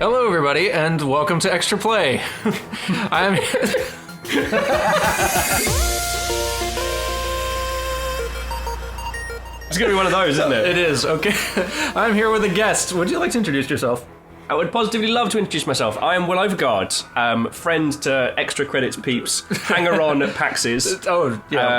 Hello, everybody, and welcome to Extra Play. I'm... It's going to be one of those, isn't it? It is, okay. I'm here with a guest. Would you like to introduce yourself? I would positively love to introduce myself. I am Will Overgard, friend to Extra Credits peeps, hanger-on at PAXs,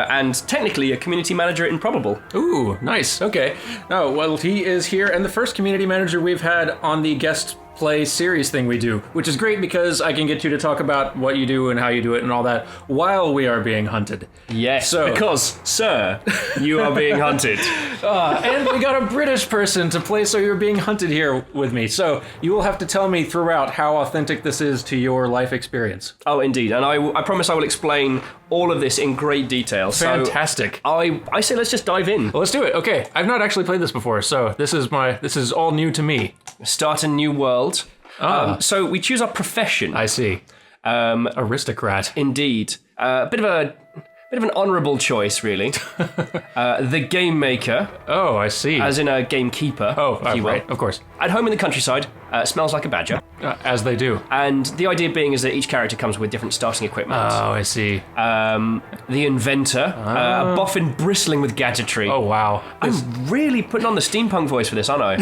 and technically a community manager at Improbable. Ooh, nice, okay. Oh, well, he is here, and the first community manager we've had on the guest play series thing we do, which is great because I can get you to talk about what you do and how you do it and all that while we are being hunted. Yes, because, sir, you are being hunted. And we got a British person to play, so you're being hunted here with me. So you will have to tell me throughout how authentic this is to your life experience. Oh, indeed, and I promise I will explain all of this in great detail. Fantastic. So I say let's just dive in. Well, let's do it. Okay, I've not actually played this before, so this is all new to me. Start a new world. So we choose our profession. I see. Aristocrat. Indeed. Bit of an honourable choice, really. The game maker. Oh, I see. As in a gamekeeper. Oh, right, of course. At home in the countryside, smells like a badger. As they do. And the idea being is that each character comes with different starting equipment. Oh, I see. The inventor, a boffin bristling with gadgetry. Oh, wow. I'm really putting on the steampunk voice for this, aren't I?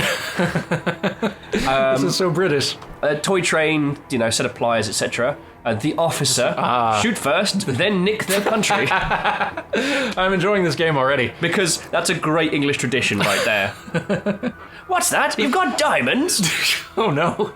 This is so British. A toy train, set of pliers, etc. The officer, shoot first, then nick their country. I'm enjoying this game already. Because that's a great English tradition right there. What's that? You've got diamonds? Oh, no.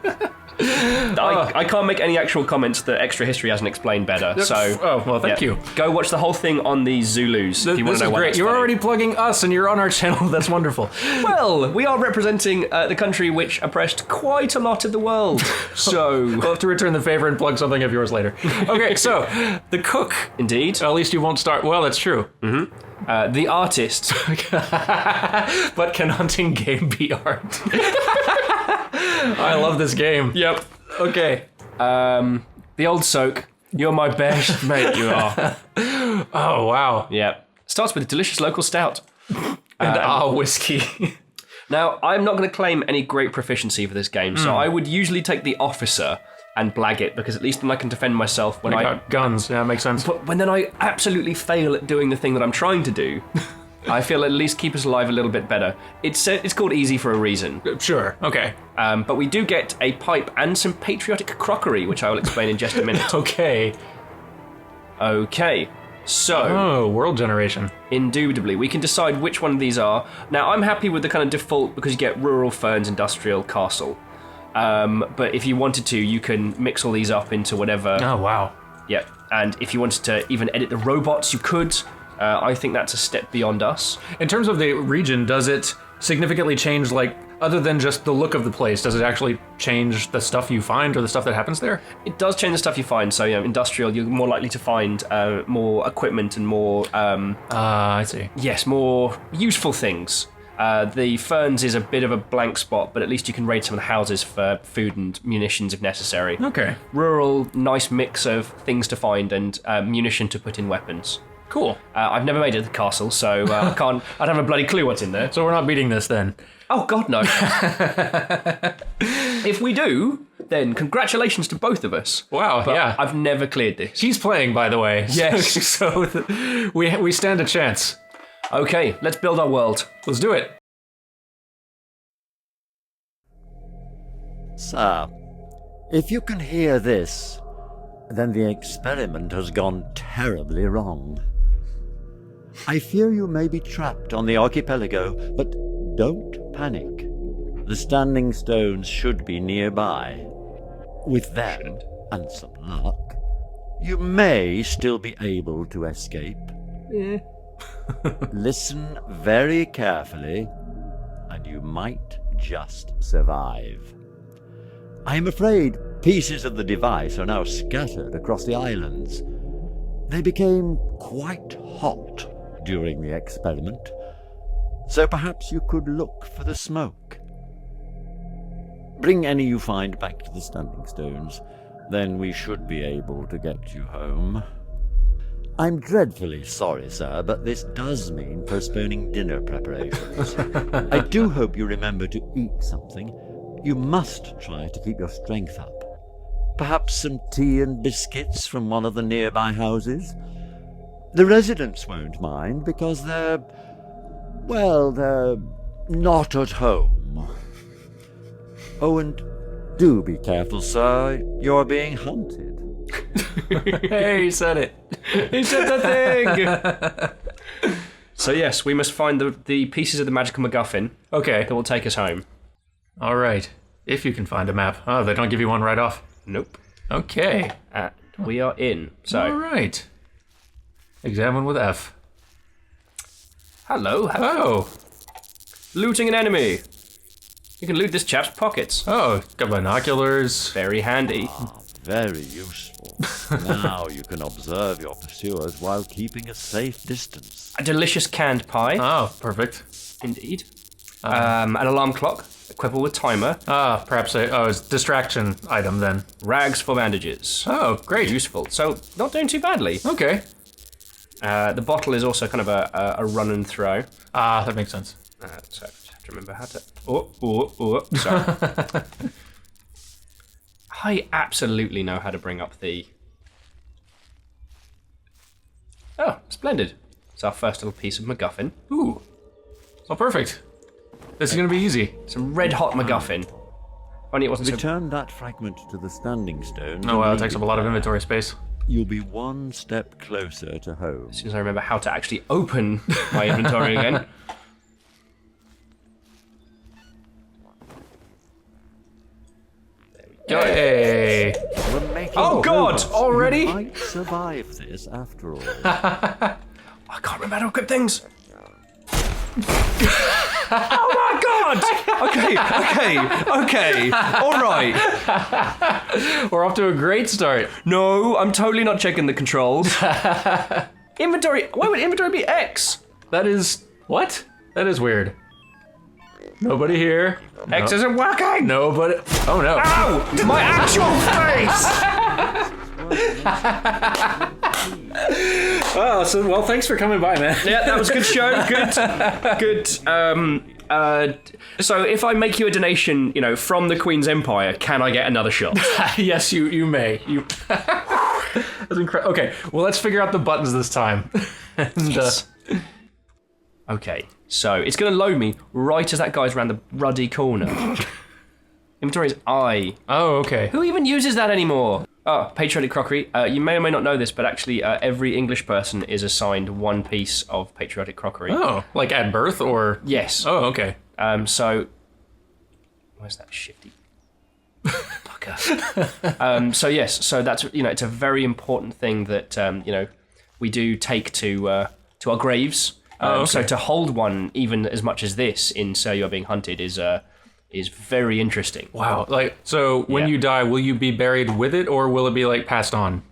I can't make any actual comments that Extra History hasn't explained better. So, well, thank you. Go watch the whole thing on the Zulus if you want to know what that's You're funny. already plugging us, and you're on our channel. That's wonderful. Well, we are representing the country which oppressed quite a lot of the world. So we'll have to return the favor and plug something of yours later. Okay, so the cook. Indeed. At least you won't start. Well, that's true. Mm-hmm. The artist. But can hunting game be art? I love this game. Yep. Okay. The old soak. You're my best mate, you are. Oh, wow. Yep. Starts with a delicious local stout. And whiskey. Now, I'm not going to claim any great proficiency for this game, so I would usually take the officer and blag it, because at least then I can defend myself when I got guns. Yeah, makes sense. But when then I absolutely fail at doing the thing that I'm trying to do, I feel at least keep us alive a little bit better. It's called easy for a reason. Sure, okay. But we do get a pipe and some patriotic crockery, which I will explain in just a minute. Okay. So... Oh, world generation. Indubitably. We can decide which one of these are. Now, I'm happy with the kind of default because you get rural, ferns, industrial, castle. But if you wanted to, you can mix all these up into whatever. Oh, wow. Yeah, and if you wanted to even edit the robots, you could. I think that's a step beyond us. In terms of the region, does it significantly change, other than just the look of the place, does it actually change the stuff you find or the stuff that happens there? It does change the stuff you find. So, industrial, you're more likely to find more equipment and more... I see. Yes, more useful things. The ferns is a bit of a blank spot, but at least you can raid some of the houses for food and munitions if necessary. Okay. Rural, nice mix of things to find and munition to put in weapons. Cool. I've never made it to the castle, so I don't have a bloody clue what's in there. So we're not beating this then? Oh, God, no. If we do, then congratulations to both of us. Wow, but yeah. I've never cleared this. He's playing, by the way. Yes. So we stand a chance. Okay, let's build our world. Let's do it. Sir, if you can hear this, then the experiment has gone terribly wrong. I fear you may be trapped on the archipelago, but don't panic. The standing stones should be nearby. With them, and some luck, you may still be able to escape. Listen very carefully, and you might just survive. I am afraid pieces of the device are now scattered across the islands. They became quite hot during the experiment, so perhaps you could look for the smoke. Bring any you find back to the standing stones, then we should be able to get you home. I'm dreadfully sorry, sir, but this does mean postponing dinner preparations. I do hope you remember to eat something. You must try to keep your strength up. Perhaps some tea and biscuits from one of the nearby houses. The residents won't mind because they're not at home. Oh, and do be careful, sir. You're being hunted. Hey, he said it. He said the thing! So yes, we must find the pieces of the magical MacGuffin. Okay. That will take us home. All right. If you can find a map. Oh, they don't give you one right off. Nope. Okay. We are in. So. All right. Examine with F. Hello. Oh. Looting an enemy. You can loot this chap's pockets. Oh, got binoculars. Very handy. Very useful. Now you can observe your pursuers while keeping a safe distance. A delicious canned pie. Oh, perfect. Indeed. An alarm clock, equipable with timer. Perhaps it's a distraction item then. Rags for bandages. Oh, great. Useful. So, not doing too badly. Okay. The bottle is also kind of a run and throw. That makes sense. So, just have to remember how to... Sorry. I absolutely know how to bring up the... Oh, splendid. It's our first little piece of MacGuffin. Ooh. Oh, perfect. This is going to be easy. Some red-hot MacGuffin. Only it wasn't so... Return that fragment to the standing stone. Oh, it takes up a lot of inventory space. You'll be one step closer to home. As soon as I remember how to actually open my inventory again. Yay! We're making Oh, God! progress. Already? You might survive this after all. I can't remember how to equip things. Oh my God! Okay. All right. We're off to a great start. No, I'm totally not checking the controls. Inventory. Why would inventory be X? That is... What? That is weird. Nobody here. X isn't working. Nobody... Oh, no. Ow! My actual face! Well, thanks for coming by, man. Yeah, that was a good show. Good. So if I make you a donation, from the Queen's Empire, can I get another shot? Yes, you may. That's incredible. Okay, well, let's figure out the buttons this time. Yes. Okay, so it's going to load me right as that guy's around the ruddy corner. Inventory is I. Oh, okay. Who even uses that anymore? Oh, patriotic crockery. You may or may not know this, but actually every English person is assigned one piece of patriotic crockery. Oh, like at birth or... Yes. Oh, okay. So... Where's that shifty fucker? So yes, so that's, it's a very important thing that, we do take to our graves. Okay. So to hold one, even as much as this, in Sir You Are Being Hunted, is very interesting. Wow. So when you die, will you be buried with it, or will it be passed on?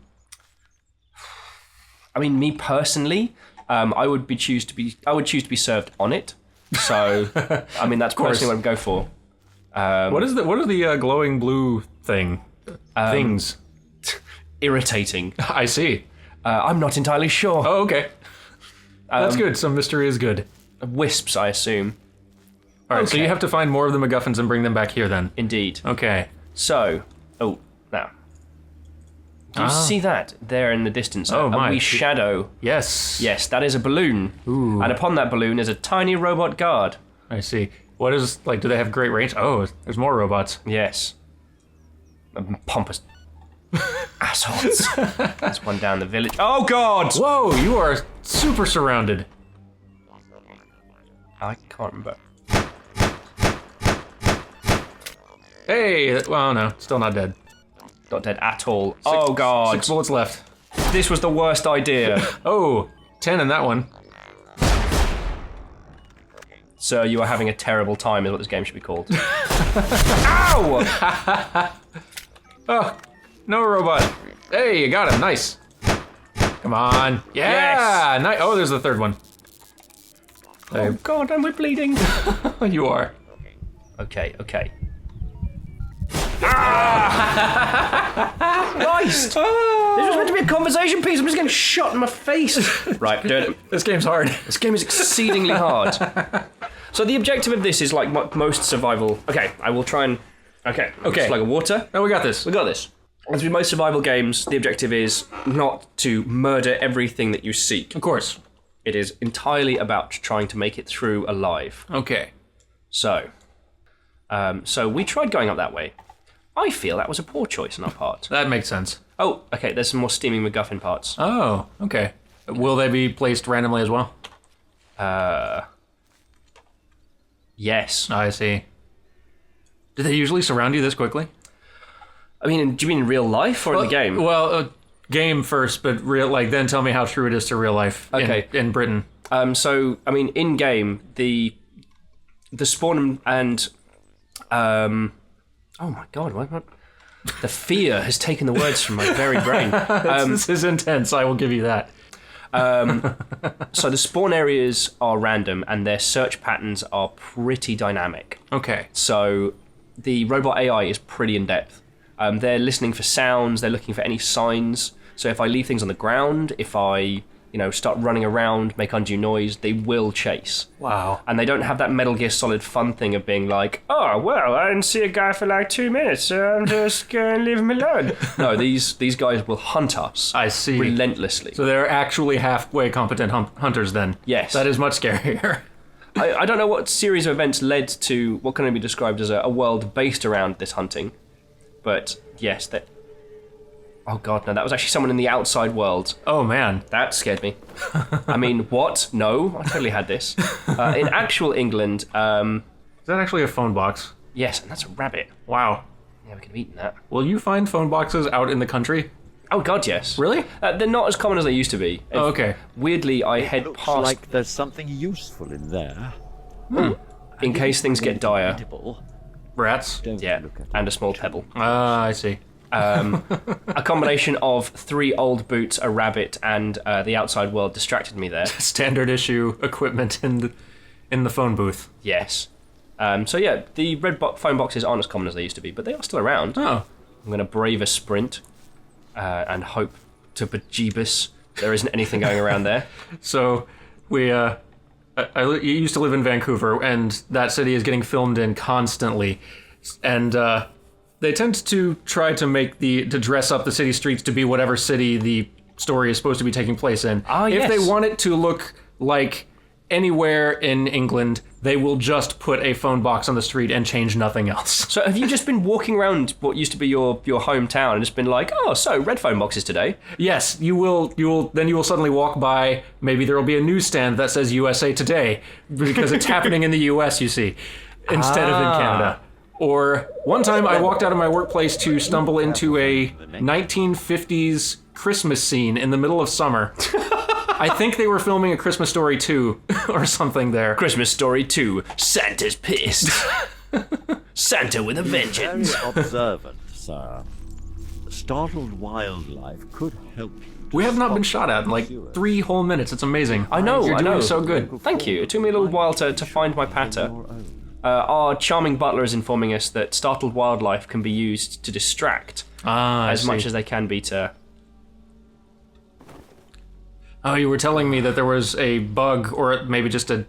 I mean, me personally, I would choose to be served on it. So, I mean, that's personally what I'd go for. What is the glowing blue thing? Things. Irritating. I see. I'm not entirely sure. Oh, okay. That's good. Some mystery is good. Wisps, I assume. All right, so you have to find more of the MacGuffins and bring them back here then. Indeed. Okay. So, now. Do you see that there in the distance? Oh, my. A wee shadow. Yes. Yes, that is a balloon. Ooh. And upon that balloon is a tiny robot guard. I see. What is, do they have great range? Oh, there's more robots. Yes. Pompous assholes. There's one down the village. Oh, God! Whoa, you are super surrounded. I can't remember. Hey, well, no, still not dead. Not dead at all. Oh, God. 6 bullets left. This was the worst idea. Oh, 10 in that one. Sir, you are having a terrible time is what this game should be called. Ow! Oh, no robot. Hey, you got him. Nice. Come on. Yeah. Yes. Nice. Oh, there's the third one. Oh, God, and we're bleeding. You are. Okay. Ah! Christ! This was meant to be a conversation piece. I'm just getting shot in my face. Right, doing it. This game's hard. This game is exceedingly hard. So the objective of this is like most survival. Okay, I will try and Okay. Okay. Slug of water. Oh, we got this. We got this. As with most survival games, the objective is not to murder everything that you seek. Of course. It is entirely about trying to make it through alive. Okay. So we tried going up that way. I feel that was a poor choice on our part. That makes sense. Oh, okay, there's some more steaming MacGuffin parts. Oh, okay. Will they be placed randomly as well? Yes. I see. Do they usually surround you this quickly? I mean, do you mean in real life or in the game? Well, game first, but then tell me how true it is to real life in Britain. So, I mean, in game, the spawn and oh my god, what? The fear has taken the words from my very brain. This is intense. I will give you that. So the spawn areas are random, and their search patterns are pretty dynamic. Okay. So the robot AI is pretty in depth. They're listening for sounds. They're looking for any signs. So if I leave things on the ground, if I start running around, make undue noise, they will chase. Wow. And they don't have that Metal Gear Solid fun thing of being like, oh, well, I didn't see a guy for like 2 minutes, so I'm just going to leave him alone. No, these guys will hunt us. I see. Relentlessly. So they're actually halfway competent hunters then. Yes. That is much scarier. I don't know what series of events led to what can only be described as a world based around this hunting. But yes, that... Oh god, no, that was actually someone in the outside world. Oh man. That scared me. I mean, what? No, I totally had this. In actual England... Is that actually a phone box? Yes, and that's a rabbit. Wow. Yeah, we could have eaten that. Will you find phone boxes out in the country? Oh god, yes. Really? They're not as common as they used to be. Oh, okay. Weirdly, I head Looks past... like there's something useful in there. in case things get dire. Edible. Rats? Don't Yeah, look at it. and a small pebble. I see. A combination of 3 old boots, a rabbit, and the outside world distracted me there. Standard issue equipment in the phone booth. Yes. So yeah, the red phone boxes aren't as common as they used to be, but they are still around. Oh. I'm going to brave a sprint and hope to bejeebus there isn't anything going around there. So we I used to live in Vancouver, and that city is getting filmed in constantly, and they tend to try to dress up the city streets to be whatever city the story is supposed to be taking place in. If they want it to look like anywhere in England, they will just put a phone box on the street and change nothing else. So have you just been walking around what used to be your hometown and just been like, oh, so red phone boxes today? Yes, you will suddenly walk by, maybe there will be a newsstand that says USA Today, because it's happening in the US, you see, instead of in Canada. Or one time I walked out of my workplace to stumble into a 1950s Christmas scene in the middle of summer. I think they were filming A Christmas Story 2 or something there. Christmas Story 2, Santa's pissed. Santa with a vengeance. Very observant, sir. Startled wildlife could help you. We have not been shot at in like 3 whole minutes. It's amazing. I know, You're I know. doing so good. Thank you. It took me a little while to find my patter. Our charming butler is informing us that startled wildlife can be used to distract as much as they can be to... Oh, you were telling me that there was a bug, or maybe just a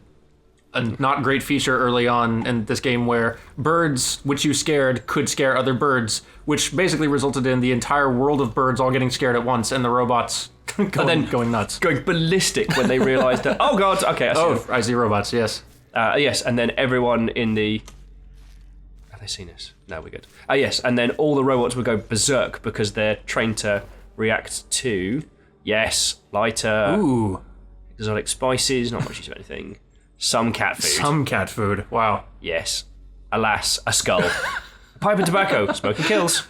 not great feature early on in this game where birds, which you scared, could scare other birds, which basically resulted in the entire world of birds all getting scared at once and the robots going nuts. Going ballistic when they realised that, oh god, okay, I see robots, yes. Yes, and then everyone in the... Have they seen us? No, we're good. Yes, and then all the robots would go berserk because they're trained to react to... Yes, lighter. Ooh. Exotic spices, not much use of anything. Some cat food. Some cat food, wow. Yes. Alas, a skull. Pipe and tobacco, smoking kills.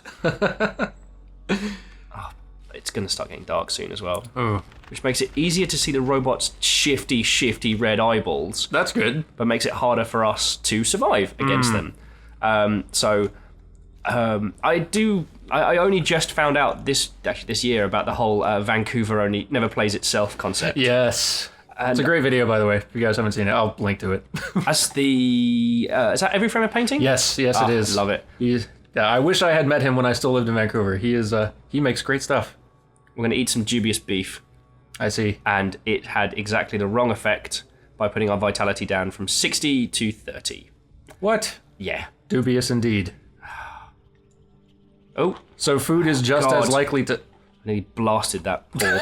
It's going to start getting dark soon as well. Ooh. Which makes it easier to see the robot's shifty red eyeballs. That's good. But makes it harder for us to survive against them. I only just found out this year about the whole Vancouver only never plays itself concept. Yes. It's a great video, by the way. If you guys haven't seen it, I'll link to it. That's the... is that Every Frame a Painting? Yes, it is. Love it. I wish I had met him when I still lived in Vancouver. He makes great stuff. We're going to eat some dubious beef. I see. And it had exactly the wrong effect by putting our vitality down from 60 to 30. What? Yeah. Dubious indeed. Oh, So food is just God. as likely to... and he blasted that poor.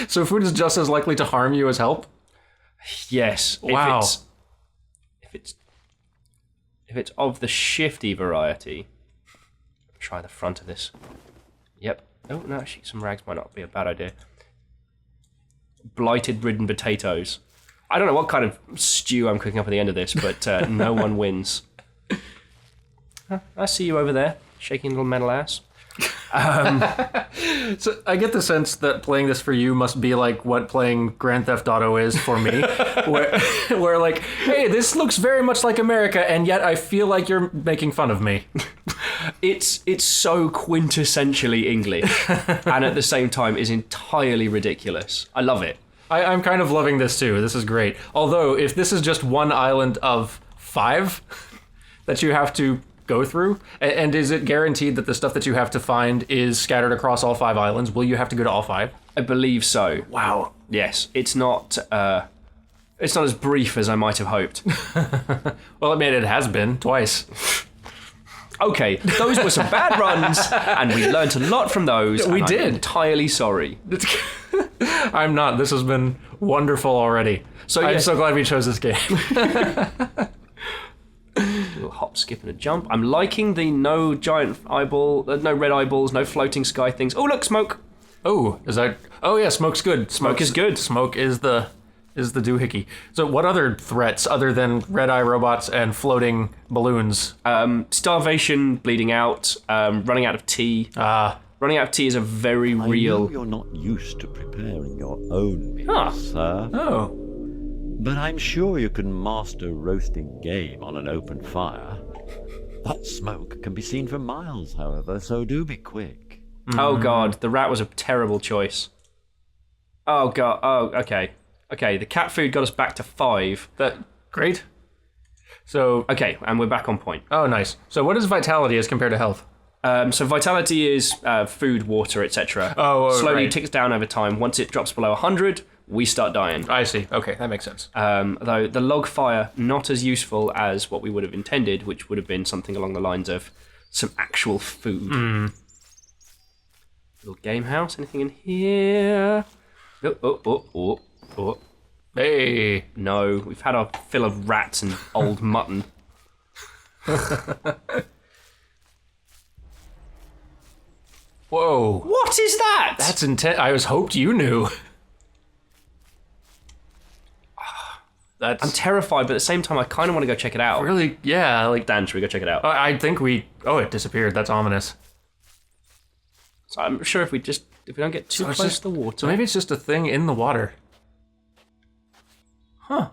So food is just as likely to harm you as help? Yes. Wow. If it's of the shifty variety, try the front of this. Yep. Oh no, actually, some rags might not be a bad idea. Blighted ridden potatoes. I don't know what kind of stew I'm cooking up at the end of this, but no one wins. I see you over there, shaking little metal ass. So I get the sense that playing this for you must be like what playing Grand Theft Auto is for me, where like, hey, this looks very much like America, and yet I feel like you're making fun of me. It's so quintessentially English, and at the same time is entirely ridiculous. I love it. I'm kind of loving this too. This is great. Although, if this is just one island of 5 that you have to go through, and is it guaranteed that the stuff that you have to find is scattered across all 5 islands? Will you have to go to all 5? I believe so. Wow. Yes, it's not as brief as I might have hoped. Well, I mean, it has been twice. Okay, those were some bad runs, and we learnt a lot from those. We and did. I'm entirely sorry. I'm not. This has been wonderful already. So I'm yes. so glad we chose this game. A little hop, skip, and a jump. I'm liking the no giant eyeball, no red eyeballs, no floating sky things. Oh, look, smoke. Oh, is that? Oh yeah, smoke's good. Smoke is good. Smoke is the doohickey. So what other threats other than red eye robots and floating balloons? Starvation, bleeding out, running out of tea. Running out of tea is a very I real. know you're not used to preparing your own meals, sir. Oh. But I'm sure you can master roasting game on an open fire. That smoke can be seen for miles, however, so do be quick. Oh god, the rat was a terrible choice. Oh god. Oh, okay. Okay, the cat food got us back to 5. That great. So Okay, and we're back on point. oh, nice. So what is vitality as compared to health? So vitality is food, water, etc. Oh, slowly right. ticks down over time. Once it drops below 100, we start dying. I see. Okay, that makes sense. Though the log fire, not as useful as what we would have intended, which would have been something along the lines of some actual food. Little game house, anything in here? Oh. Hey. No, we've had our fill of rats and old mutton. Whoa. What is that? That's intense. I was hoped you knew. That's I'm terrified, but at the same time, I kind of want to go check it out. really, yeah, like, Dan, should we go check it out? I think it disappeared. That's ominous. So I'm sure if we don't get too it's close just- to the water. So maybe it's just a thing in the water. Huh.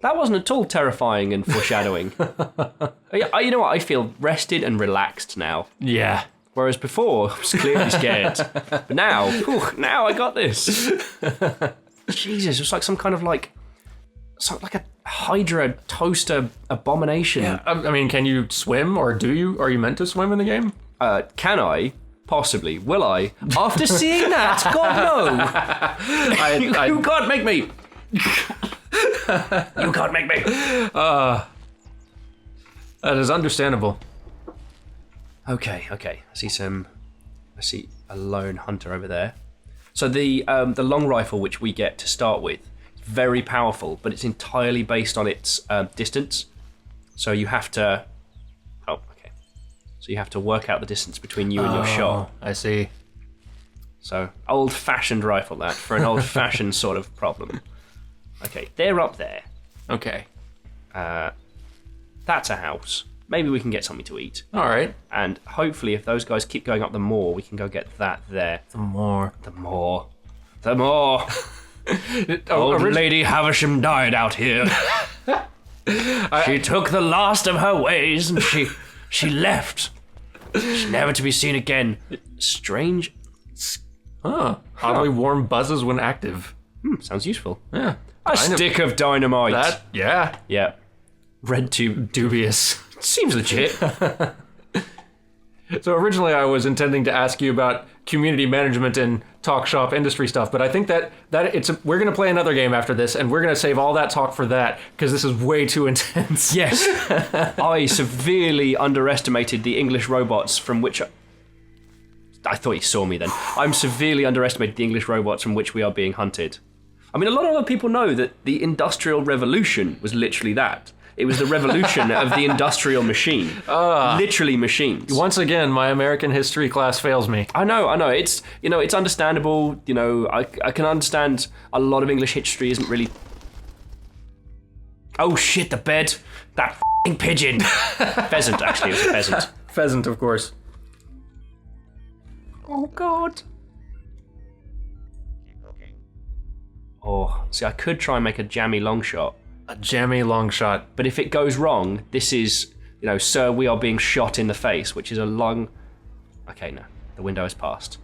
That wasn't at all terrifying and foreshadowing. You know what? I feel rested and relaxed now. Yeah. Whereas before, I was clearly scared. But now I got this. Jesus, it was like some kind of like a Hydra toaster abomination. Yeah. I mean, can you swim, or do you? Are you meant to swim in the game? Can I? Possibly. Will I? After seeing that, God no! You can't make me! You can't make me! That is understandable. Okay. I see a lone hunter over there. So the long rifle, which we get to start with, is very powerful, but it's entirely based on its distance. So you have to... Oh, okay. So you have to work out the distance between you and your shot. I see. So, old-fashioned rifle that, for an old-fashioned sort of problem. Okay, they're up there. Okay. That's a house. Maybe we can get something to eat. All right. And hopefully, if those guys keep going up the moor, we can go get that there. The more. The moor. Old Lady Havisham died out here. She took the last of her ways and she left. She's never to be seen again. Strange. Oddly warm buzzes when active. Sounds useful. Yeah. A stick of dynamite. Yeah. Yeah. Red tube. Dubious. Seems legit. So originally I was intending to ask you about community management and talk shop industry stuff, but I think that we're going to play another game after this, and we're going to save all that talk for that, because this is way too intense. Yes. I severely underestimated the English robots from which... I thought you saw me then. I'm severely underestimated the English robots from which we are being hunted. I mean, a lot of other people know that the Industrial Revolution was literally that. It was the revolution of the industrial machine. Literally machines. Once again, my American history class fails me. I know. It's it's understandable. I can understand a lot of English history isn't really. Oh shit! The bed. That f***ing pigeon. Pheasant, actually, it was a pheasant. Pheasant, of course. Oh god. Oh, see, I could try and make a jammy long shot. A jammy long shot. But if it goes wrong, this is, sir, we are being shot in the face, which is a long... Okay, no. The window has passed.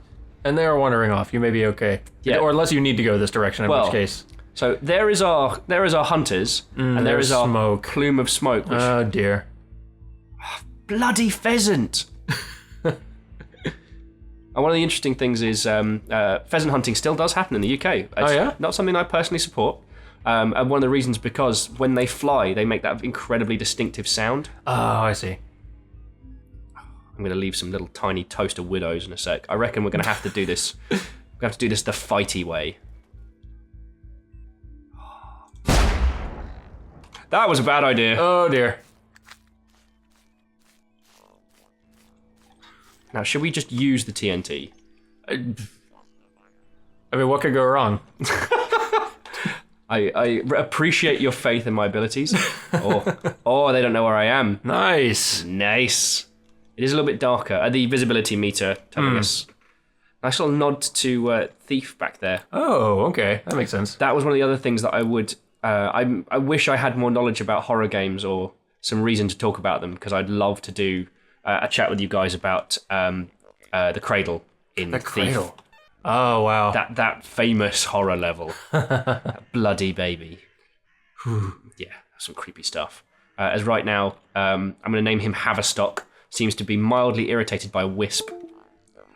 And they are wandering off. You may be okay. Yeah. Or unless you need to go this direction, in which case. So there is our hunters, and there is our plume of smoke. Which, oh, dear. bloody pheasant! And one of the interesting things is pheasant hunting still does happen in the UK. It's not something I personally support. And one of the reasons because when they fly, they make that incredibly distinctive sound. Oh, I see. I'm going to leave some little tiny toaster widows in a sec. I reckon we're going to have to do this. We're going to have to do this the fighty way. That was a bad idea. Oh, dear. Now, should we just use the TNT? I mean, what could go wrong? I appreciate your faith in my abilities. Oh, they don't know where I am. Nice. Nice. It is a little bit darker. The visibility meter telling us. Nice little nod to Thief back there. Oh, okay. That makes sense. That was one of the other things that I would... I wish I had more knowledge about horror games or some reason to talk about them, because I'd love to do a chat with you guys about the Cradle in The Thief. Cradle. Oh, wow. That famous horror level. That bloody baby. Yeah, that's some creepy stuff. As right now, I'm going to name him Haverstock. Seems to be mildly irritated by Wisp.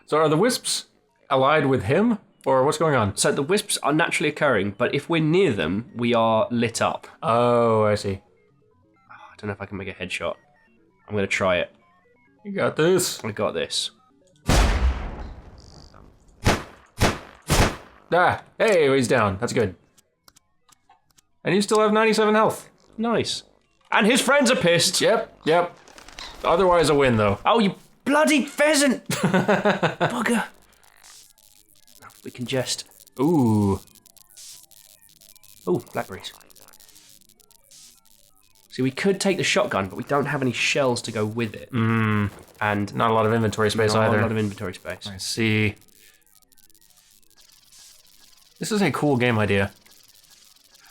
So are the wisps allied with him? Or what's going on? So the wisps are naturally occurring, but if we're near them, we are lit up. Oh, I see. I don't know if I can make a headshot. I'm going to try it. You got this. I got this. Ah, hey, he's down. That's good. And you still have 97 health. Nice. And his friends are pissed. Yep. Otherwise a win, though. Oh, you bloody pheasant! Bugger. We can just... Ooh. Ooh, blackberries. See, we could take the shotgun, but we don't have any shells to go with it. And not a lot of inventory space either. Not a lot of inventory space. I see. This is a cool game idea.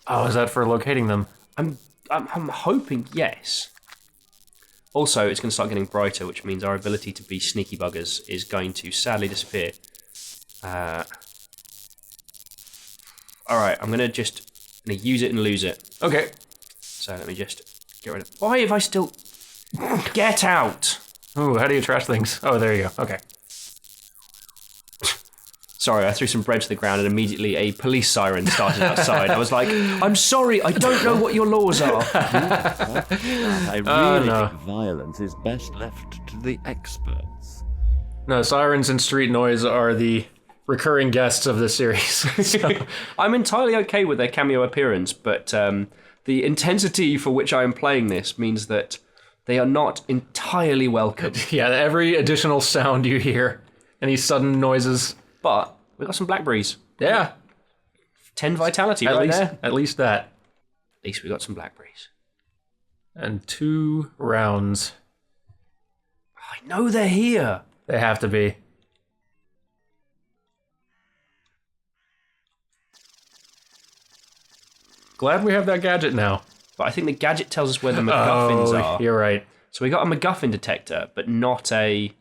Oh, is that for locating them? I'm hoping yes. Also, it's going to start getting brighter, which means our ability to be sneaky buggers is going to sadly disappear. Alright, I'm going to use it and lose it. Okay. So let me just get rid of it. Why have I still... Get out! Ooh, how do you trash things? Oh, there you go. Okay. Sorry, I threw some bread to the ground and immediately a police siren started outside. I was like, I'm sorry, I don't know what your laws are. I really think violence is best left to the experts. No, sirens and street noise are the recurring guests of this series. So. I'm entirely okay with their cameo appearance, but the intensity for which I am playing this means that they are not entirely welcome. Yeah, every additional sound you hear, any sudden noises... But we got some blackberries. Yeah. 10 vitality there. At least that. At least we got some blackberries. And 2 rounds. I know they're here. They have to be. Glad we have that gadget now. But I think the gadget tells us where the MacGuffins are. You're right. So we got a MacGuffin detector, but not a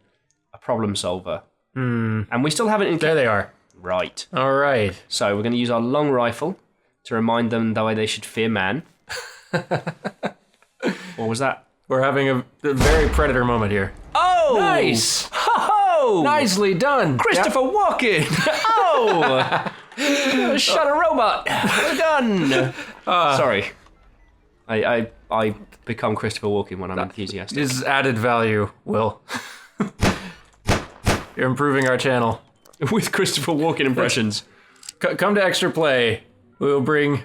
problem solver. And we still haven't... There they are. Right. All right. So we're going to use our long rifle to remind them the way they should fear man. What was that? We're having a very Predator moment here. Oh! Oh! Nice! Ho! Nicely done! Christopher Walken! Oh! Shot a robot! Well done! Sorry. I become Christopher Walken when I'm enthusiastic. This is added value, Will. You're improving our channel. With Christopher Walken impressions. Come to Extra Play. We will bring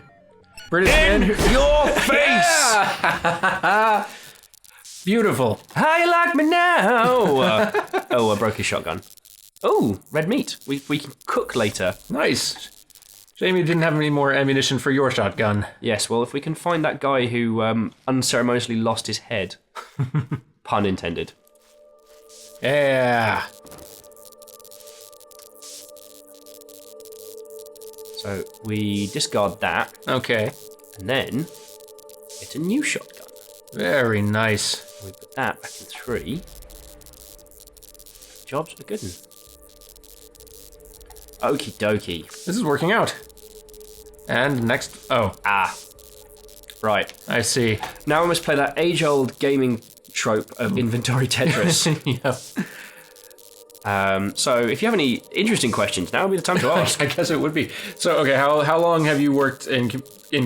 British men. Your face! Yeah! Beautiful. How you like me now? I broke his shotgun. Oh, red meat. We can cook later. Nice. Shame you didn't have any more ammunition for your shotgun. Yes, well, if we can find that guy who unceremoniously lost his head. Pun intended. Yeah. So we discard that, Okay. and then get a new shotgun. Very nice. We put that back in 3. Jobs are good. Okie dokie. This is working out. And next... Oh, Right. I see. Now we must play that age-old gaming trope of inventory Tetris. Yeah. So if you have any interesting questions, now would be the time to ask. I guess it would be. So, okay, how long have you worked in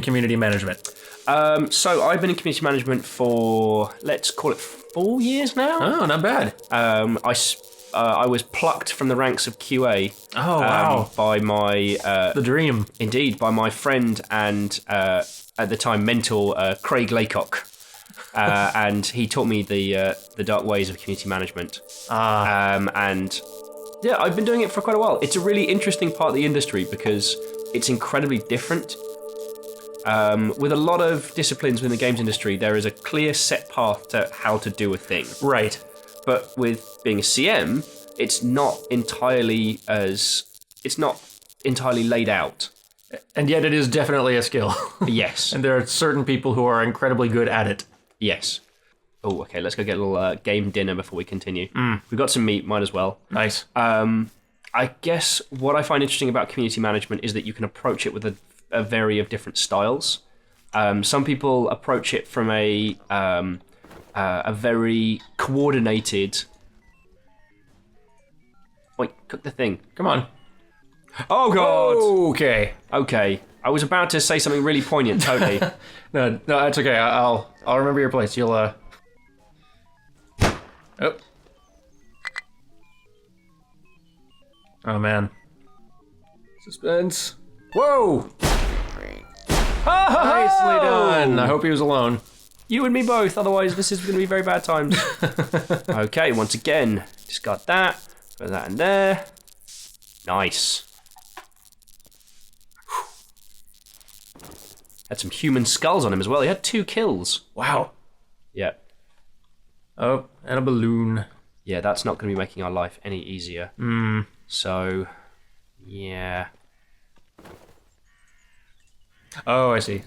community management? So I've been in community management for, let's call it 4 years now. Oh, not bad. I was plucked from the ranks of QA. Oh, wow. By my The dream. indeed by my friend and at the time mentor Craig Laycock, and he taught me the dark ways of community management. And yeah, I've been doing it for quite a while. It's a really interesting part of the industry because it's incredibly different. With a lot of disciplines within the games industry, there is a clear set path to how to do a thing. Right. But with being a CM, it's not entirely laid out. And yet it is definitely a skill. Yes. And there are certain people who are incredibly good at it. Yes. Oh, okay, let's go get a little game dinner before we continue. We've got some meat, might as well. Nice. I guess what I find interesting about community management is that you can approach it with a variety of different styles. Some people approach it from a very coordinated... Wait, cook the thing. Come on. Oh, God! Okay. Okay, I was about to say something really poignant, totally. No, that's okay. I'll remember your place. You'll Oh. Oh man. Suspense. Whoa! Nicely done. I hope he was alone. You and me both, otherwise this is going to be very bad times. Okay, once again, just got that. Put that in there. Nice. Had some human skulls on him as well. He had 2 kills. Wow. Yeah. Oh, and a balloon. Yeah, that's not going to be making our life any easier. So, yeah. Oh, I see.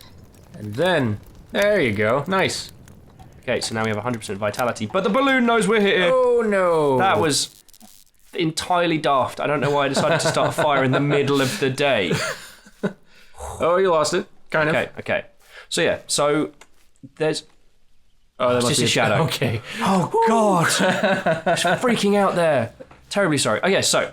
And then, there you go. Nice. Okay, so now we have 100% vitality, but the balloon knows we're here. Oh, no. That was entirely daft. I don't know why I decided to start a fire in the middle of the day. Oh, you lost it. Kind of. Okay. So, yeah, so there's... Oh, it's that's just a shadow. Okay. Oh, God. Just freaking out there. Terribly sorry. Okay, so,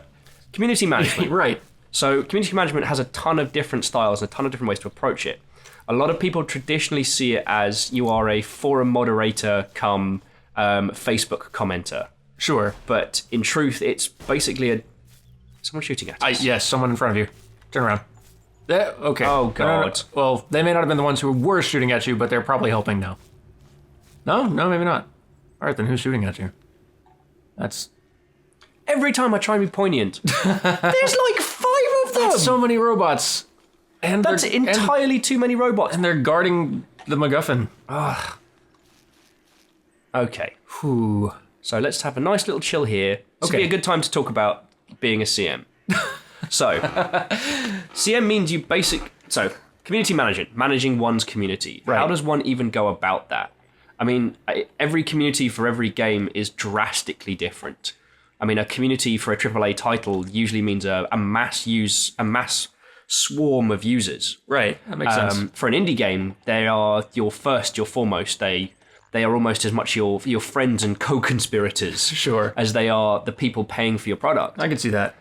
community management. Right. So, community management has a ton of different styles and a ton of different ways to approach it. A lot of people traditionally see it as you are a forum moderator come Facebook commenter. Sure. But in truth, it's basically someone shooting at us. Yes, someone in front of you. Turn around. Okay. Oh, God. No. Well, they may not have been the ones who were shooting at you, but they're probably helping now. No, maybe not. All right, then who's shooting at you? That's... Every time I try and be poignant, there's like 5 of them! That's so many robots. And That's entirely too many robots. And they're guarding the MacGuffin. Ugh. Okay. Whew. So let's have a nice little chill here. This would be a good time to talk about being a CM. So, CM means So, community management, managing one's community. Right. How does one even go about that? I mean, every community for every game is drastically different. I mean, a community for a AAA title usually means a mass swarm of users. Right, that makes sense. For an indie game, they are your foremost. They they are almost as much your friends and co-conspirators Sure. as they are the people paying for your product. I can see that.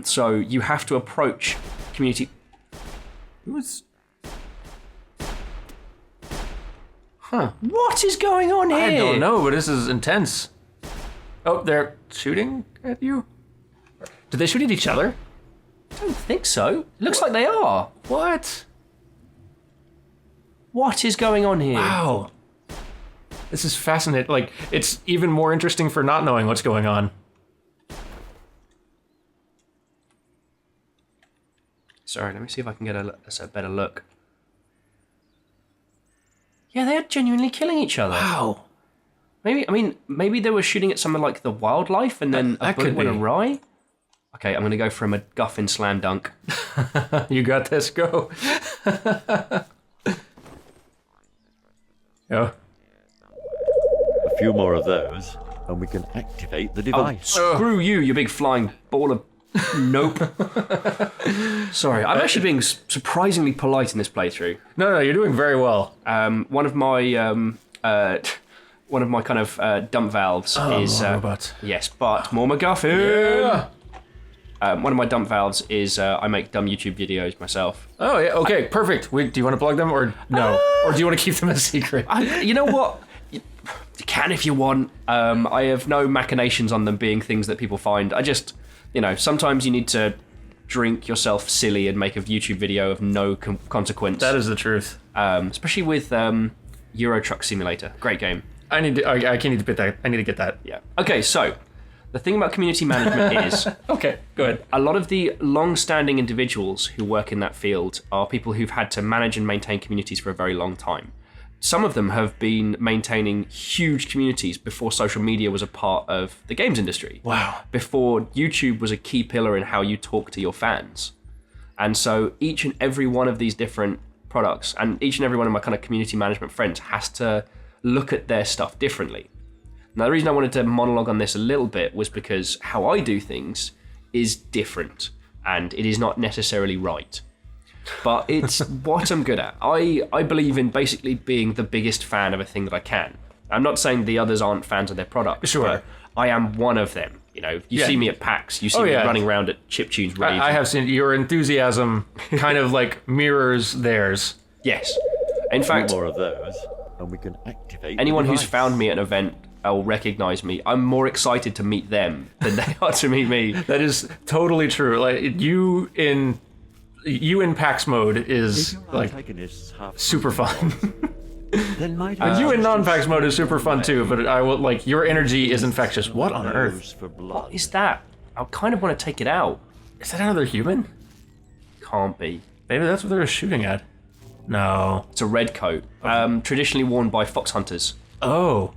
So you have to approach community... Who's... Huh. What is going on here? I don't know, but this is intense. Oh, they're shooting at you? Did they shoot at each other? I don't think so. It looks like they are. What? What is going on here? Wow. This is fascinating. Like, it's even more interesting for not knowing what's going on. Sorry, let me see if I can get a better look. Yeah, they're genuinely killing each other. Wow. Maybe they were shooting at something like the wildlife and then a bullet went awry. Okay, I'm going to go for a MacGuffin slam dunk. You got this, go. Oh. A few more of those, and we can activate the device. Screw you, you big flying ball of... Nope. Sorry, I'm actually being surprisingly polite in this playthrough. No, you're doing very well. One of my kind of dump valves is... robots. Yes, but more MacGuffin! Yeah. One of my dump valves is I make dumb YouTube videos myself. Oh, yeah, okay, perfect. Do you want to plug them or no? Or do you want to keep them a secret? You know what? You can if you want. I have no machinations on them being things that people find. I just, sometimes you need to drink yourself silly and make a YouTube video of no consequence. That is the truth. Especially with Euro Truck Simulator. Great game. I need to get that. I need to get that. Yeah. Okay, so the thing about community management is... Okay, go ahead. A lot of the long-standing individuals who work in that field are people who've had to manage and maintain communities for a very long time. Some of them have been maintaining huge communities before social media was a part of the games industry. Wow. Before YouTube was a key pillar in how you talk to your fans. And so each and every one of these different products, and each and every one of my kind of community management friends has to look at their stuff differently. Now, the reason I wanted to monologue on this a little bit was because how I do things is different, and it is not necessarily right. But it's what I'm good at. I believe in basically being the biggest fan of a thing that I can. I'm not saying the others aren't fans of their product. Sure. But I am one of them. You see me at PAX, you see me running around at chiptunes raving. I have seen your enthusiasm kind of like mirrors theirs. Yes. In fact, More of those, and we can activate the anyone who's device. found me at an event will recognize me. I'm more excited to meet them than they are to meet me. That is totally true. Like you in PAX mode is If your like antagonists have super fun. then might You in non-PAX mode is super fun too, but I will like your energy is infectious. What on earth? for blood. What is that? I kind of want to take it out. Is that another human? Can't be. Maybe that's what they were shooting at. No. It's a red coat, traditionally worn by fox hunters. Oh,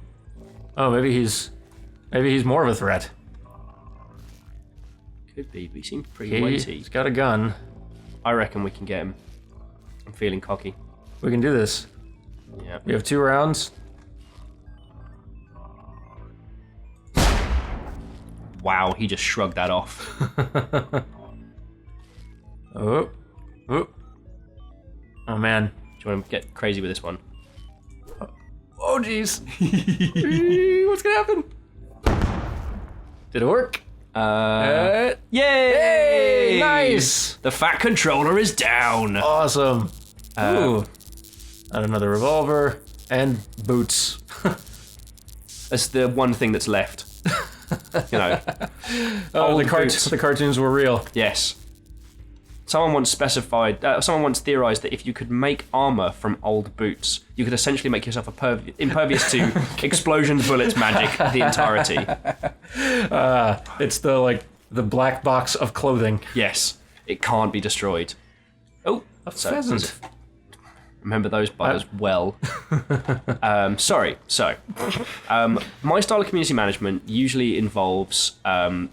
maybe he's more of a threat. Could be, but he seems pretty weighty. He's got a gun. I reckon we can get him. I'm feeling cocky. We can do this. Yeah. We have 2 rounds. Wow, he just shrugged that off. Oh, man. Do you want to get crazy with this one? Oh, jeez. What's gonna happen? Did it work? Yay! Hey, nice. The fat controller is down. Awesome. Ooh. And another revolver and boots. That's the one thing that's left. Oh, Old boots. the cartoons were real. Yes. Someone once theorized that if you could make armor from old boots, you could essentially make yourself impervious to explosions, bullets, magic, the entirety. It's the black box of clothing. Yes, it can't be destroyed. Oh, A pheasant. Remember those buggers well. Sorry. So, my style of community management usually involves... oh,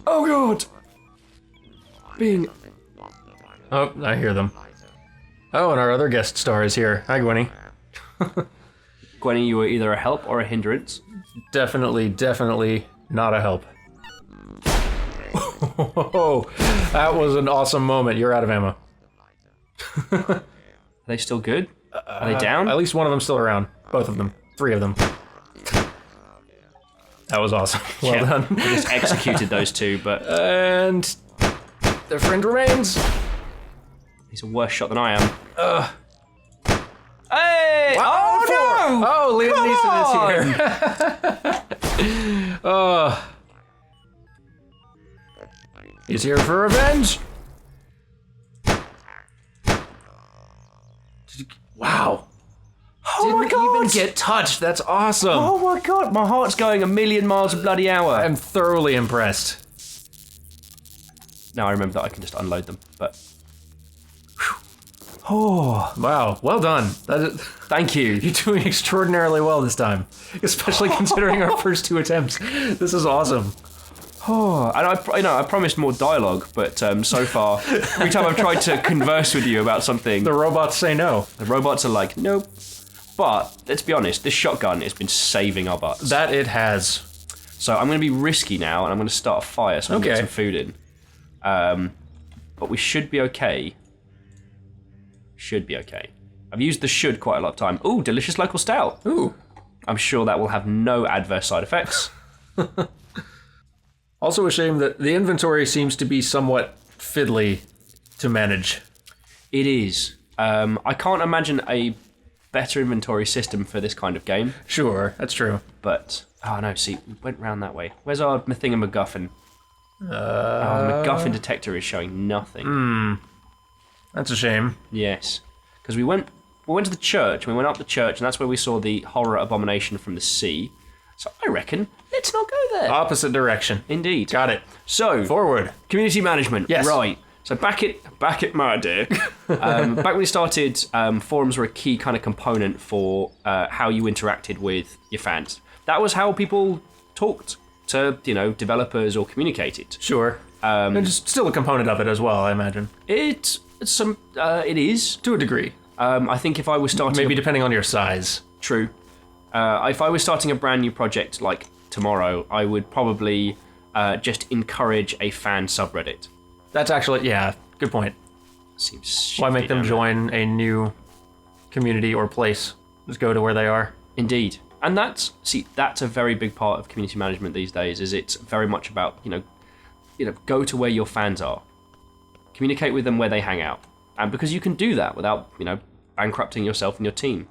God! Being... Oh, I hear them. Oh, and our other guest star is here. Hi, Gwenny. Gwenny, you are either a help or a hindrance. Definitely not a help. Oh, that was an awesome moment. You're out of ammo. Are they still good? Are they down? At least one of them's still around. Both of them. 3 of them. That was awesome. Well done. I just executed those 2, but And their friend remains. he's a worse shot than I am. Hey! Wow, Oh, no! Liam Neeson is here. Oh. He's here for revenge. Wow. Oh my Didn't God! even get touched. That's awesome. Oh my God! My heart's going a million miles a bloody hour. I'm thoroughly impressed. Now I remember that I can just unload them, but... Oh, Wow, well done. That is, thank you. you're doing extraordinarily well this time, especially considering our first 2 attempts. This is awesome. Oh, and I promised more dialogue, but so far, every time I've tried to converse with you about something, The robots say no. the robots are like, nope. But let's be honest, this shotgun has been saving our butts. That it has. So I'm going to be risky now, and I'm going to start a fire so I can get Okay. some food in. But we should be okay. Should be okay. I've used the should quite a lot of time. Ooh, delicious local stout. Ooh. I'm sure that will have no adverse side effects. Also a shame that the inventory seems to be somewhat fiddly to manage. It is. I can't imagine a better inventory system for this kind of game. Sure, that's true. But, oh no, see, we went round that way. Where's our MacGuffin? The MacGuffin detector is showing nothing. That's a shame. Yes. Because we went to the church, we went up the church, and that's where we saw the horror abomination from the sea. So I reckon, let's not go there. Opposite direction. Indeed. Got it. So, Forward. community management. Yes. Right. So back at my day, back when we started, forums were a key kind of component for how you interacted with your fans. That was how people talked to, developers or communicated. Sure. And just still a component of it as well, I imagine. It is. To a degree. I think if I was starting... Maybe depending on your size. True. If I was starting a brand new project like tomorrow, I would probably just encourage a fan subreddit. That's actually, yeah, good point. Seems Why make shifty, them don't it? join a new community or place? Just go to where they are. Indeed. And that's a very big part of community management these days, is it's very much about, go to where your fans are. Communicate with them where they hang out. And because you can do that without, bankrupting yourself and your team.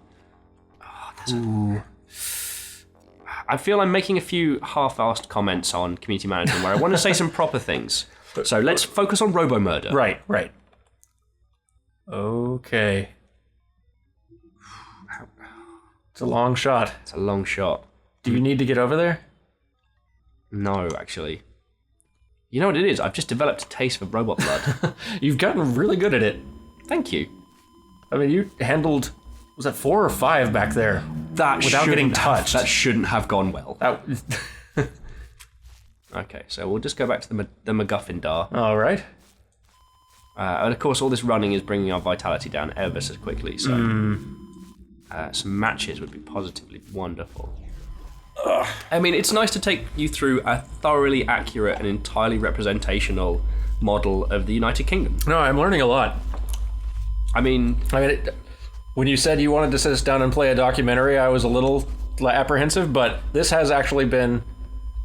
I feel I'm making a few half-assed comments on community management where I want to say some proper things. So let's focus on robo-murder. Right. Okay. It's a long shot. It's a long shot. Do you need to get over there? No, actually. You know what it is? I've just developed a taste for robot blood. You've gotten really good at it. Thank you. I mean, you handled, was that 4 or 5 back there? That Without getting shouldn't have- touched. That shouldn't have gone well. That, Okay, so we'll just go back to the MacGuffin dar. all right. And of course, all this running is bringing our vitality down ever so quickly, so some matches would be positively wonderful. I mean, it's nice to take you through a thoroughly accurate and entirely representational model of the United Kingdom. No, I'm learning a lot. I mean, When you said you wanted to sit us down and play a documentary, I was a little apprehensive, but this has actually been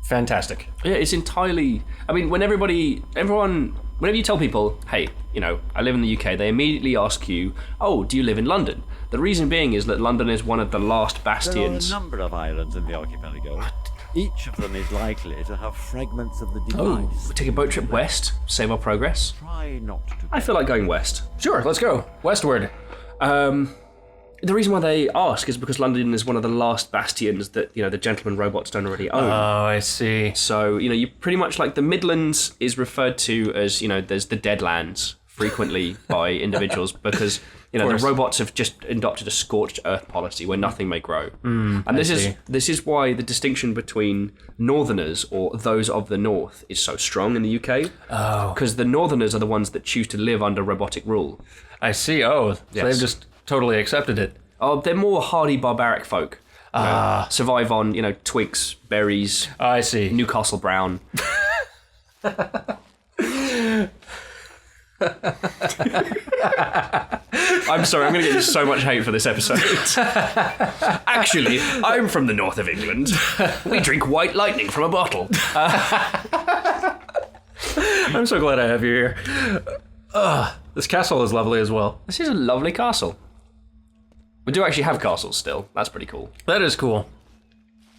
fantastic. yeah, it's entirely... I mean, whenever you tell people, hey, I live in the UK, they immediately ask you, oh, do you live in London? The reason being is that London is one of the last There are a bastions. number of islands in the archipelago. Each of them is likely to have fragments of the device. We take a boat trip west, save our progress. Try not to. I feel like going west. Sure, let's go. Westward. The reason why they ask is because London is one of the last bastions that, the gentleman robots don't already own. Oh, I see. So, you pretty much like the Midlands is referred to as, there's the Deadlands frequently by individuals because, the course. robots have just adopted a scorched earth policy where nothing may grow. And I see. this is why the distinction between Northerners or those of the North is so strong in the UK. Oh. Because the Northerners are the ones that choose to live under robotic rule. I see. Oh, so Yes. they've just totally accepted it. Oh, they're more hardy barbaric folk. Survive on, twigs, berries, I see. Newcastle brown. I'm sorry, I'm going to get you so much hate for this episode. Actually, I'm from the north of England. We drink white lightning from a bottle. I'm so glad I have you here. This castle is lovely as well. This is a lovely castle. We do actually have castles still. That's pretty cool. That is cool.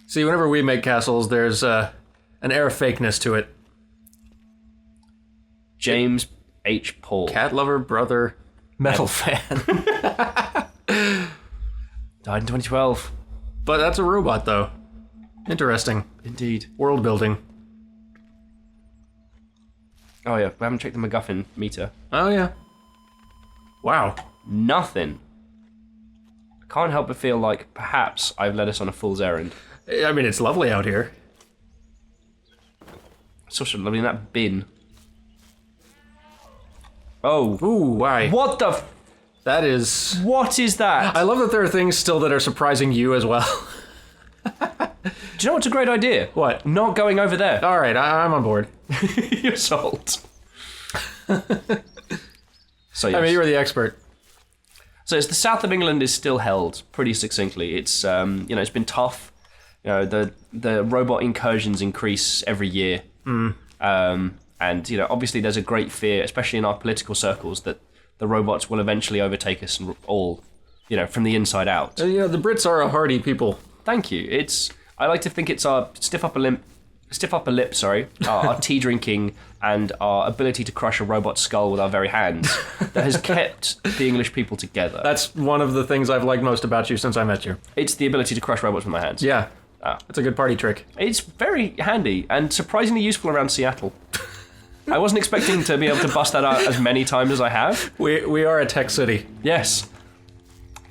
See, whenever we make castles, there's an air of fakeness to it. James H. Paul. Cat lover, brother, metal fan. Died in 2012. But that's a robot, though. Interesting. Indeed. World building. Oh yeah, we haven't checked the MacGuffin meter. Oh, yeah. Wow. Nothing. I can't help but feel like perhaps I've led us on a fool's errand. I mean, it's lovely out here. It's also lovely in that bin. Oh. Ooh, why? What the That is... What is that? I love that there are things still that are surprising you as well. Do you know what's a great idea? What? Not going over there. All right, I'm on board. You're sold. So yes. I mean, you were the expert. So it's the south of England is still held pretty succinctly. It's it's been tough. The robot incursions increase every year. And obviously there's a great fear, especially in our political circles, that the robots will eventually overtake us all, from the inside out. The Brits are a hardy people. Thank you. I like to think it's our stiff upper lip, our tea drinking and our ability to crush a robot's skull with our very hands that has kept the English people together. That's one of the things I've liked most about you since I met you. It's the ability to crush robots with my hands. Yeah. It's a good party trick. It's very handy and surprisingly useful around Seattle. I wasn't expecting to be able to bust that out as many times as I have. We are a tech city. Yes.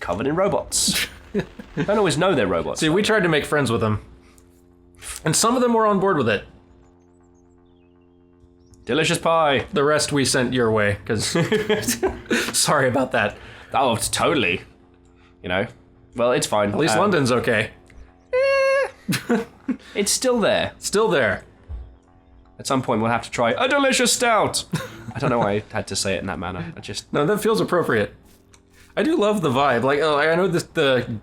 Covered in robots. Don't always know they're robots. See, we tried to make friends with them. And some of them were on board with it. Delicious pie. The rest we sent your way, because... Sorry about that. Oh, totally. Well, it's fine. At least London's okay. It's still there. Still there. At some point, we'll have to try a delicious stout. I don't know why I had to say it in that manner. No, that feels appropriate. I do love the vibe. Like, I know the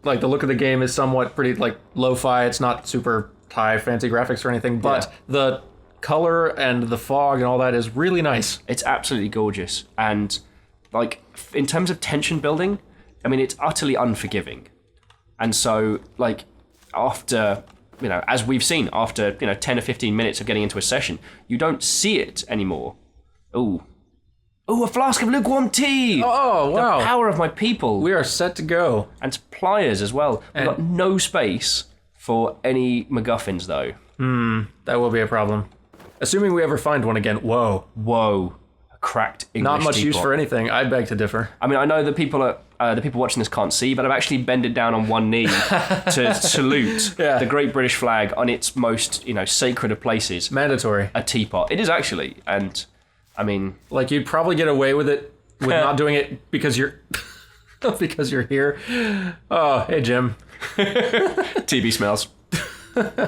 look of the game is somewhat pretty, lo-fi. It's not super high fancy graphics or anything, but the color and the fog and all that is really nice. It's absolutely gorgeous. And, in terms of tension building, I mean, it's utterly unforgiving. And so, after... as we've seen, after 10 or 15 minutes of getting into a session, you don't see it anymore. Ooh, a flask of lukewarm tea! Oh, wow. The power of my people. We are set to go. And pliers as well. We've got no space for any MacGuffins, though. That will be a problem. Assuming we ever find one again. Whoa. A cracked English Not much teapot. use for anything. I beg to differ. I mean, I know the people watching this can't see, but I've actually bended down on one knee to salute the Great British flag on its most, sacred of places. Mandatory. A teapot. It is actually, and I mean, you'd probably get away with it with not doing it because you're here. Oh, hey Jim. TB smells.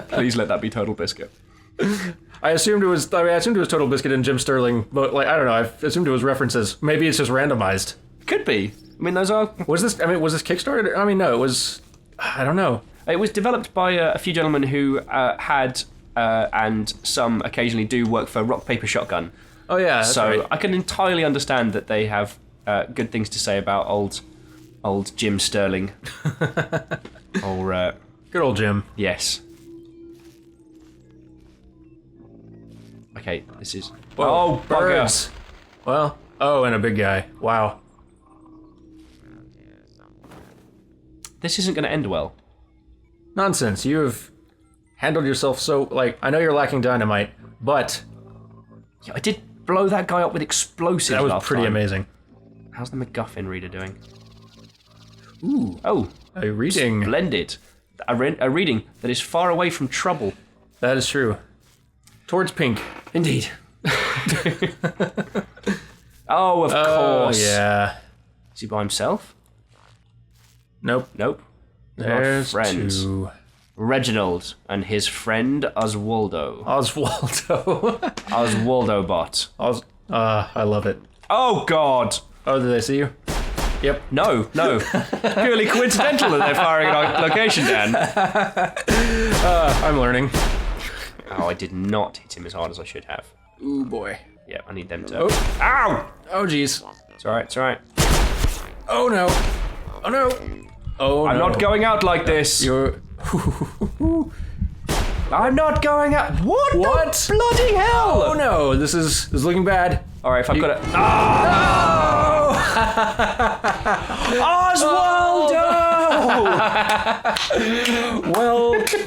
Please let that be Total Biscuit. I assumed it was Total Biscuit and Jim Sterling, but I don't know. I assumed it was references. Maybe it's just randomized. Could be. I mean, those are... Was this Kickstarter? I mean, no, it was... I don't know. It was developed by a few gentlemen who had, and some occasionally do, work for Rock, Paper, Shotgun. Oh, yeah, that's so right. I can entirely understand that they have good things to say about old Jim Sterling. Or... Good old Jim. Yes. Okay, this is... Whoa, birds! Well, and a big guy. Wow. This isn't going to end well. Nonsense. You have handled yourself so... I know you're lacking dynamite, but... Yeah, I did blow that guy up with explosives That was last pretty time. amazing. How's the MacGuffin reader doing? Ooh. Oh. A reading. Splendid. A reading that is far away from trouble. That is true. Towards pink. Indeed. Oh, of course. Yeah. Is he by himself? Nope. There's There's friends. two. Reginald and his friend Oswaldo. Oswaldo. Oswaldo bot. I love it. Oh, God. Oh, did they see you? Yep. No. Purely coincidental that they're firing at our location, Dan. I'm learning. Oh, I did not hit him as hard as I should have. Ooh, boy. Yeah, I need them to... Oh. Ow! Oh, jeez. It's alright. Oh, no. Oh, no. Oh, I'm not going out like this. You're... I'm not going out. What? The bloody hell? Oh, no. This is looking bad. Alright, if I've got it... Oswaldo!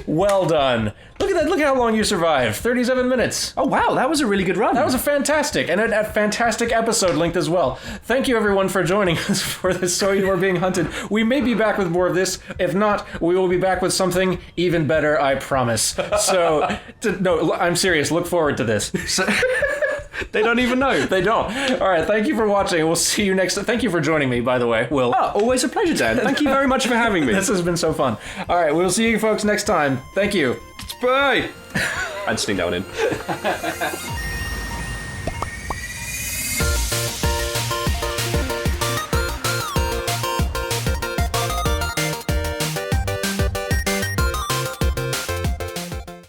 Well done. Look at that. Look at how long you survived. 37 minutes. Oh, wow, that was a really good run. That was a fantastic, and a fantastic episode length as well. Thank you, everyone, for joining us for this So You Are Being Hunted. We may be back with more of this. If not, we will be back with something even better, I promise. So, no, I'm serious. Look forward to this. They don't even know. They don't. All right, thank you for watching. We'll see you next time. Thank you for joining me, by the way, Will. Oh, always a pleasure, Dan. Thank you very much for having me. This has been so fun. All right, we'll see you folks next time. Thank you. Bye. And sitting down in.